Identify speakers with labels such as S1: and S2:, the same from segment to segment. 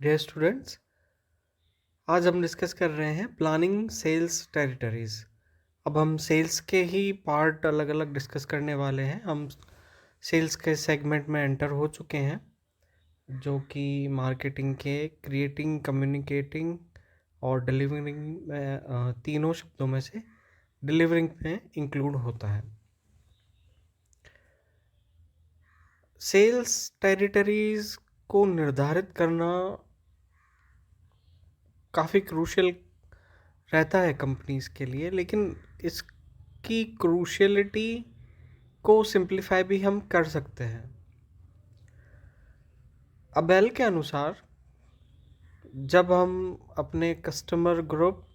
S1: Dear students, आज हम discuss कर रहे हैं प्लानिंग सेल्स टेरिटरीज। अब हम सेल्स के ही पार्ट अलग अलग डिस्कस करने वाले हैं। हम सेल्स के सेगमेंट में एंटर हो चुके हैं, जो कि मार्केटिंग के क्रिएटिंग, कम्युनिकेटिंग और डिलीवरिंग में तीनों शब्दों में से डिलीवरिंग में इंक्लूड होता है। सेल्स टेरिटरीज को निर्धारित करना काफ़ी क्रूशियल रहता है कंपनीज के लिए, लेकिन इसकी क्रूशियलिटी को सिंप्लीफाई भी हम कर सकते हैं। अबेल के अनुसार जब हम अपने कस्टमर ग्रुप,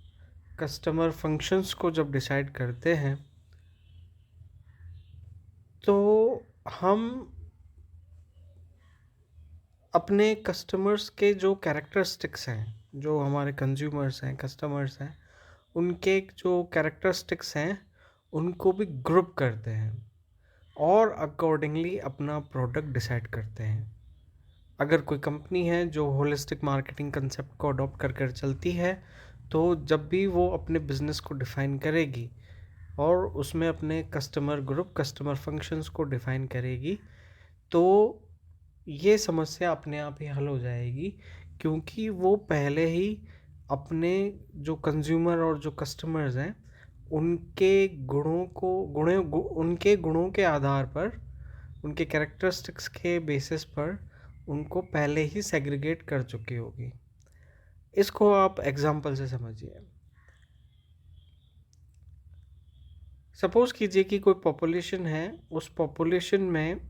S1: कस्टमर फंक्शंस को जब डिसाइड करते हैं, तो हम अपने कस्टमर्स के जो कैरेक्टरिस्टिक्स हैं, जो हमारे कंज्यूमर्स हैं, कस्टमर्स हैं, उनके जो कैरेक्टरिस्टिक्स हैं उनको भी ग्रुप करते हैं और अकॉर्डिंगली अपना प्रोडक्ट डिसाइड करते हैं। अगर कोई कंपनी है जो होलिस्टिक मार्केटिंग कंसेप्ट को अडॉप्ट कर कर चलती है, तो जब भी वो अपने बिजनेस को डिफ़ाइन करेगी और उसमें अपने कस्टमर ग्रुप, कस्टमर फंक्शंस को डिफ़ाइन करेगी, तो ये समस्या अपने आप ही हल हो जाएगी, क्योंकि वो पहले ही अपने जो कंज्यूमर और जो कस्टमर्स हैं उनके उनके गुणों के आधार पर, उनके कैरेक्टरिस्टिक्स के बेसिस पर उनको पहले ही सेग्रीगेट कर चुकी होगी। इसको आप एग्जाम्पल से समझिए। सपोज कीजिए कि कोई पॉपुलेशन है, उस पॉपुलेशन में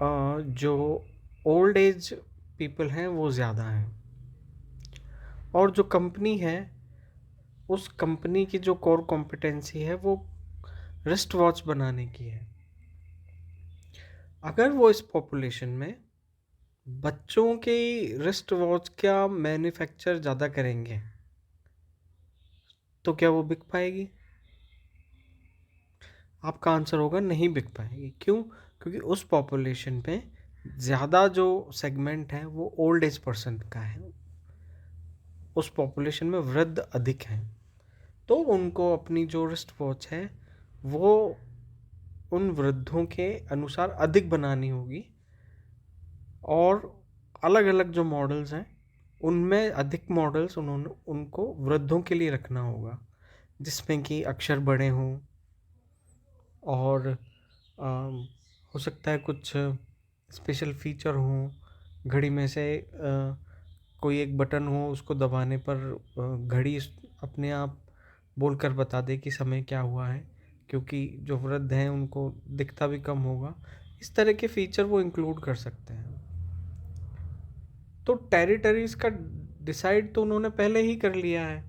S1: जो ओल्ड एज पीपल हैं वो ज़्यादा हैं, और जो कंपनी है उस कंपनी की जो कोर कॉम्पिटेंसी है वो रिस्ट वॉच बनाने की है। अगर वो इस पॉपुलेशन में बच्चों के रिस्ट वॉच का मैन्युफैक्चर ज़्यादा करेंगे, तो क्या वो बिक पाएगी? आपका आंसर होगा नहीं बिक पाएगी। क्यों? क्योंकि उस पॉपुलेशन में ज़्यादा जो सेगमेंट है वो ओल्ड एज पर्सन का है, उस पॉपुलेशन में वृद्ध अधिक हैं, तो उनको अपनी जो रिस्ट वॉच है वो उन वृद्धों के अनुसार अधिक बनानी होगी, और अलग अलग जो मॉडल्स हैं उनमें अधिक मॉडल्स उनको वृद्धों के लिए रखना होगा, जिसमें कि अक्षर बड़े हों, और हो सकता है कुछ स्पेशल फीचर हों। घड़ी में से कोई एक बटन हो, उसको दबाने पर घड़ी अपने आप बोलकर बता दे कि समय क्या हुआ है, क्योंकि जो वृद्ध हैं उनको दिखता भी कम होगा। इस तरह के फीचर वो इंक्लूड कर सकते हैं। तो टेरिटरीज का डिसाइड तो उन्होंने पहले ही कर लिया है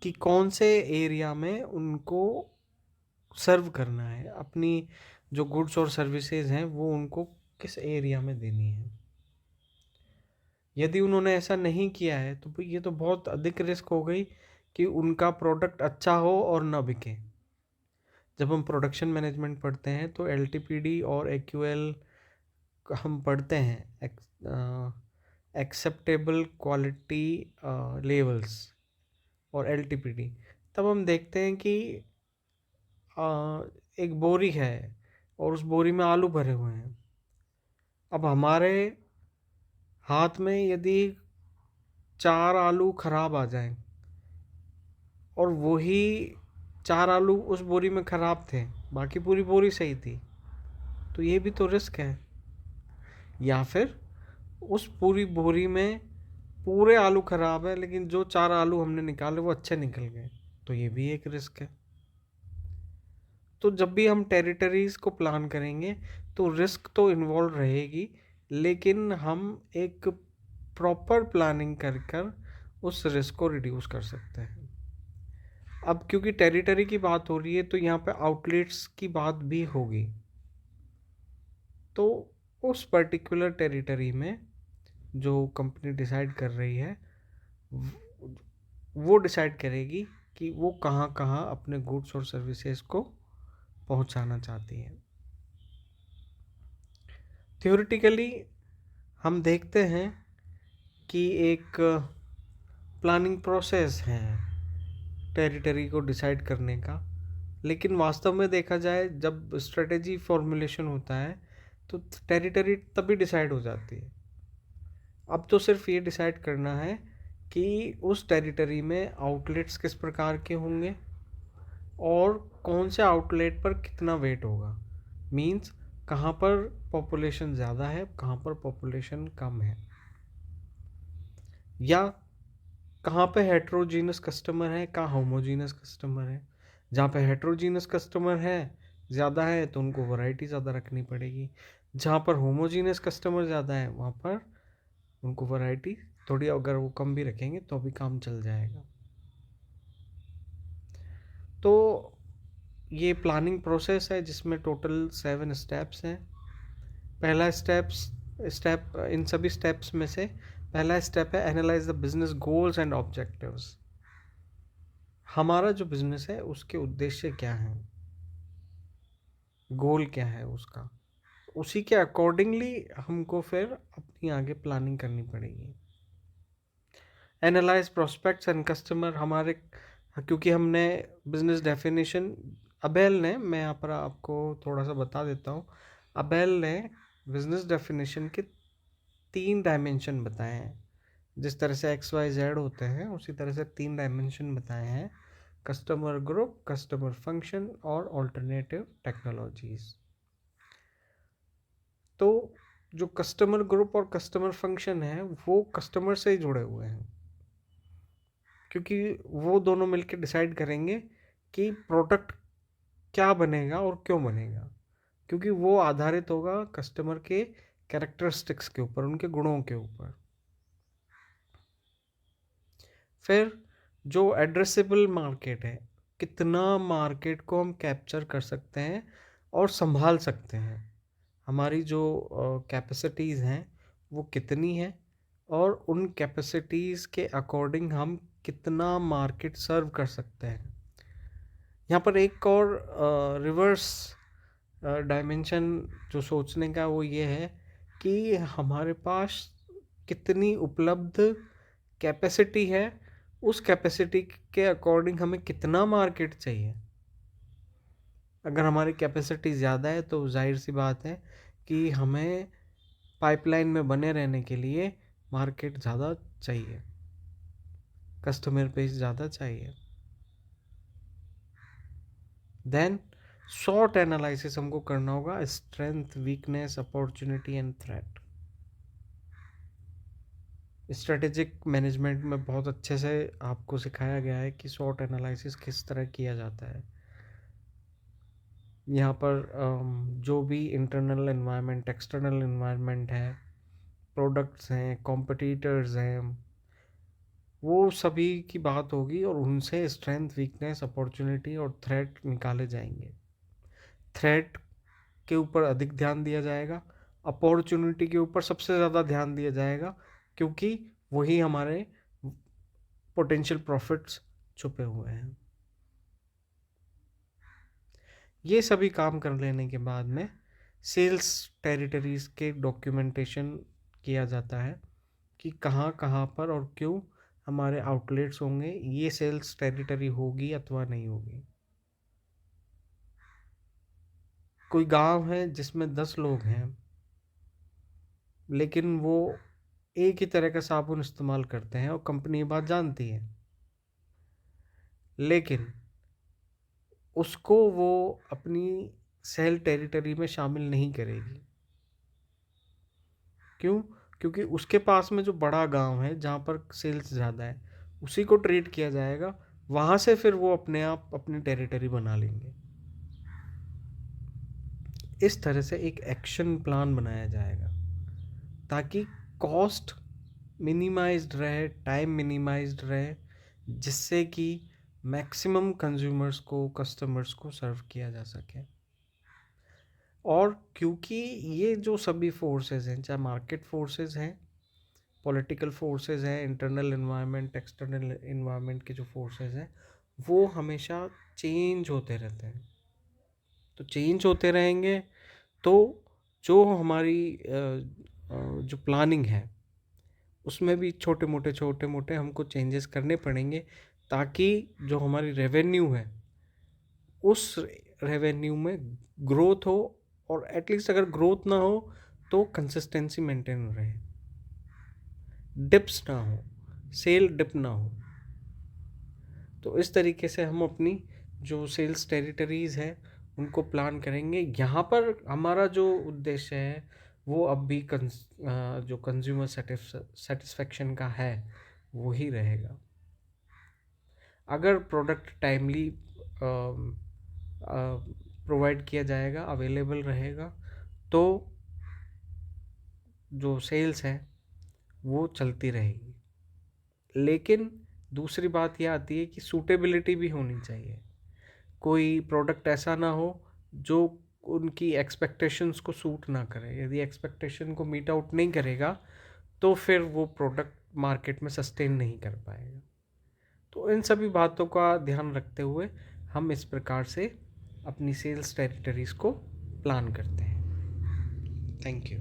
S1: कि कौन से एरिया में उनको सर्व करना है, अपनी जो गुड्स और सर्विसेज हैं वो उनको किस एरिया में देनी है। यदि उन्होंने ऐसा नहीं किया है तो ये तो बहुत अधिक रिस्क हो गई कि उनका प्रोडक्ट अच्छा हो और ना बिके। जब हम प्रोडक्शन मैनेजमेंट पढ़ते हैं तो एलटीपीडी और एक्यूएल हम पढ़ते हैं, एक्सेप्टेबल क्वालिटी लेवल्स और एलटीपीडी। तब हम देखते हैं कि एक बोरी है और उस बोरी में आलू भरे हुए हैं। अब हमारे हाथ में यदि 4 आलू खराब आ जाएं और वही 4 आलू उस बोरी में खराब थे, बाकी पूरी बोरी सही थी, तो ये भी तो रिस्क है। या फिर उस पूरी बोरी में पूरे आलू खराब है, लेकिन जो 4 आलू हमने निकाले वो अच्छे निकल गए, तो ये भी एक रिस्क है। तो जब भी हम टेरिटरीज को प्लान करेंगे तो रिस्क तो इन्वॉल्व रहेगी, लेकिन हम एक प्रॉपर प्लानिंग कर कर उस रिस्क को रिड्यूस कर सकते हैं। अब क्योंकि टेरिटरी की बात हो रही है तो यहाँ पे आउटलेट्स की बात भी होगी। तो उस पर्टिकुलर टेरिटरी में जो कंपनी डिसाइड कर रही है वो डिसाइड करेगी कि वो कहाँ कहाँ अपने गुड्स और सर्विसेज को पहुँचाना चाहती है। थ्योरेटिकली हम देखते हैं कि एक प्लानिंग प्रोसेस है टेरिटरी को डिसाइड करने का, लेकिन वास्तव में देखा जाए जब स्ट्रेटेजी फॉर्मुलेशन होता है तो टेरिटरी तभी डिसाइड हो जाती है। अब तो सिर्फ ये डिसाइड करना है कि उस टेरिटरी में आउटलेट्स किस प्रकार के होंगे और कौन से आउटलेट पर कितना वेट होगा। मीन्स कहाँ पर पॉपुलेशन ज़्यादा है, कहाँ पर पॉपुलेशन कम है, या कहाँ पे हेट्रोजीनस कस्टमर है, कहाँ होमोजीनस कस्टमर है। जहाँ पे हेट्रोजीनस कस्टमर है ज़्यादा है तो उनको वैरायटी ज़्यादा रखनी पड़ेगी। जहाँ पर होमोजीनस कस्टमर ज़्यादा है वहाँ पर उनको वैरायटी थोड़ी, अगर वो कम भी रखेंगे तो भी काम चल जाएगा। तो ये प्लानिंग प्रोसेस है जिसमें टोटल 7 स्टेप्स हैं। पहला स्टेप इन सभी स्टेप्स में से पहला स्टेप है analyse the business goals and objectives. हमारा जो बिजनेस है उसके उद्देश्य क्या हैं, गोल क्या है उसका, उसी के अकॉर्डिंगली हमको फिर अपनी आगे प्लानिंग करनी पड़ेगी। Analyse prospects and customer. हमारे, क्योंकि हमने बिजनेस डेफिनेशन, अबेल ने, मैं यहाँ पर आपको थोड़ा सा बता देता हूँ, अबेल ने बिजनेस डेफिनेशन के 3 डायमेंशन बताए हैं। जिस तरह से XYZ होते हैं उसी तरह से 3 डायमेंशन बताए हैं, कस्टमर ग्रुप, कस्टमर फंक्शन और ऑल्टरनेटिव टेक्नोलॉजीज। तो जो कस्टमर ग्रुप और कस्टमर फंक्शन है वो कस्टमर से ही जुड़े हुए हैं, क्योंकि वो दोनों मिलकर डिसाइड करेंगे कि प्रोडक्ट क्या बनेगा और क्यों बनेगा, क्योंकि वो आधारित होगा कस्टमर के कैरेक्टरिस्टिक्स के ऊपर, उनके गुणों के ऊपर। फिर जो एड्रेसेबल मार्केट है, कितना मार्केट को हम कैप्चर कर सकते हैं और संभाल सकते हैं, हमारी जो कैपेसिटीज़ हैं वो कितनी है, और उन कैपेसिटीज़ के अकॉर्डिंग हम कितना मार्केट सर्व कर सकते हैं। यहाँ पर एक और रिवर्स डायमेंशन जो सोचने का वो ये है कि हमारे पास कितनी उपलब्ध कैपेसिटी है, उस कैपेसिटी के अकॉर्डिंग हमें कितना मार्केट चाहिए। अगर हमारी कैपेसिटी ज़्यादा है तो जाहिर सी बात है कि हमें पाइपलाइन में बने रहने के लिए मार्केट ज़्यादा चाहिए, कस्टमर बेस ज़्यादा चाहिए। देन शॉर्ट एनालिसिस हमको करना होगा, strength, weakness, opportunity and threat. Strategic management में बहुत अच्छे से आपको सिखाया गया है कि शॉर्ट एनालिसिस किस तरह किया जाता है। यहाँ पर जो भी इंटरनल एनवायरनमेंट, एक्सटर्नल एनवायरनमेंट है, प्रोडक्ट्स हैं, कॉम्पिटिटर्स हैं, वो सभी की बात होगी और उनसे स्ट्रेंथ, वीकनेस, अपॉर्चुनिटी और थ्रेट निकाले जाएंगे। थ्रेट के ऊपर अधिक ध्यान दिया जाएगा, अपॉर्चुनिटी के ऊपर सबसे ज़्यादा ध्यान दिया जाएगा, क्योंकि वही हमारे पोटेंशियल प्रॉफिट्स छुपे हुए हैं। ये सभी काम कर लेने के बाद में सेल्स टेरिटरीज़ के डॉक्यूमेंटेशन किया जाता है कि कहाँ कहाँ पर और क्यों हमारे आउटलेट्स होंगे, ये सेल्स टेरिटरी होगी अथवा नहीं होगी। कोई गांव है जिसमें 10 लोग हैं लेकिन वो एक ही तरह का साबुन इस्तेमाल करते हैं और कंपनी ये बात जानती है, लेकिन उसको वो अपनी सेल टेरिटरी में शामिल नहीं करेगी। क्यों? क्योंकि उसके पास में जो बड़ा गांव है जहाँ पर सेल्स ज़्यादा है उसी को ट्रीट किया जाएगा, वहाँ से फिर वो अपने आप अपनी टेरिटरी बना लेंगे। इस तरह से एक एक्शन प्लान बनाया जाएगा ताकि कॉस्ट मिनिमाइज्ड रहे, टाइम मिनिमाइज्ड रहे, जिससे कि मैक्सिमम कंज्यूमर्स को, कस्टमर्स को सर्व किया जा सके। और क्योंकि ये जो सभी फोर्सेस हैं, चाहे मार्केट फोर्सेस हैं, पॉलिटिकल फोर्सेस हैं, इंटरनल एनवायरनमेंट, एक्सटर्नल एनवायरनमेंट के जो फोर्सेस हैं वो हमेशा चेंज होते रहते हैं, तो चेंज होते रहेंगे तो जो हमारी जो प्लानिंग है उसमें भी छोटे मोटे हमको चेंजेस करने पड़ेंगे, ताकि जो हमारी रेवेन्यू है उस रेवेन्यू में ग्रोथ हो, और एटलीस्ट अगर ग्रोथ ना हो तो कंसिस्टेंसी मेंटेन रहे, डिप्स ना हो, सेल डिप ना हो। तो इस तरीके से हम अपनी जो सेल्स टेरिटरीज है उनको प्लान करेंगे। यहाँ पर हमारा जो उद्देश्य है वो अब भी जो कंज्यूमर सेटिस्फेक्शन का है वही रहेगा। अगर प्रोडक्ट टाइमली प्रोवाइड किया जाएगा, अवेलेबल रहेगा, तो जो सेल्स है वो चलती रहेगी। लेकिन दूसरी बात यह आती है कि सूटेबिलिटी भी होनी चाहिए। कोई प्रोडक्ट ऐसा ना हो जो उनकी एक्सपेक्टेशंस को सूट ना करे। यदि एक्सपेक्टेशन को मीट आउट नहीं करेगा तो फिर वो प्रोडक्ट मार्केट में सस्टेन नहीं कर पाएगा। तो इन सभी बातों का ध्यान रखते हुए हम इस प्रकार से अपनी सेल्स टेरिटरीज को प्लान करते हैं। Thank you.